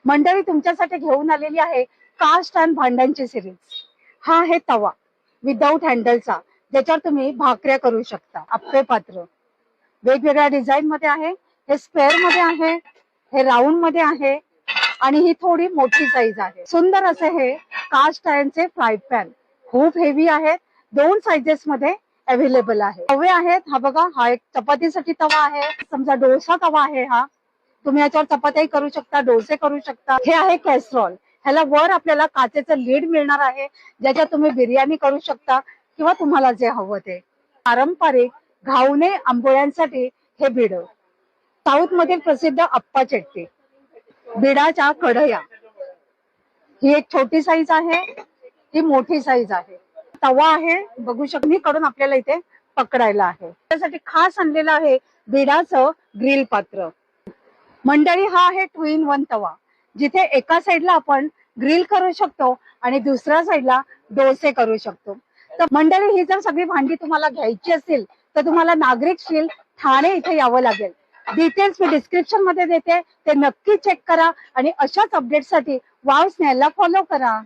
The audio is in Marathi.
मंडळी तुमच्यासाठी घेऊन आलेली आहे कास्ट अँड भांड्यांची सिरीज। हा आहे तवा विदाऊट हँडलचा, ज्याच्यावर तुम्ही भाकऱ्या करू शकता। अप्पे पात्र वेगवेगळ्या डिझाईन मध्ये आहे। हे स्क्वेअर मध्ये आहे, हे राऊंड मध्ये आहे आणि ही थोडी मोठी साईज आहे। सुंदर असे हे कास्ट आयर्नचे फ्राय पॅन खूप हेवी आहेत, दोन साइजेस मध्ये अवेलेबल आहे। तवे आहेत, हा बघा, हा एक चपातीसाठी तवा आहे, समजा डोसा तवा आहे हा। तुम्ही याच्यावर चपात्याही करू शकता, डोसे करू शकता। हे आहे कॅसरॉल, ह्याला वर आपल्याला काचेचं लीड मिळणार आहे, ज्याच्यात तुम्ही बिर्याणी करू शकता किंवा तुम्हाला जे हवं ते। पारंपरिक घावणे आंबोळ्यांसाठी हे बीड, साऊथ मधील प्रसिद्ध अप्पा चटणी, बिडाच्या कढया। ही एक छोटी साईज आहे, ही मोठी साईज आहे। तवा आहे, बघू शकता मी कडून आपल्याला इथे पकडायला आहे। त्यासाठी खास आणलेलं आहे बिडाचं ग्रिल पात्र। मंडळी हा आहे 2 in 1 तवा, जिथे एका साईडला आपण ग्रिल करू शकतो आणि दुसऱ्या साईडला डोसे करू शकतो। तर मंडळी ही जर सगळी भांडी तुम्हाला घ्यायची असतील तर तुम्हाला नागरिक स्टील ठाणे इथे यावं लागेल। डिटेल्स मी डिस्क्रिप्शन मध्ये देते, ते नक्की चेक करा आणि अशाच अपडेटसाठी वाव स्नेहलला फॉलो करा।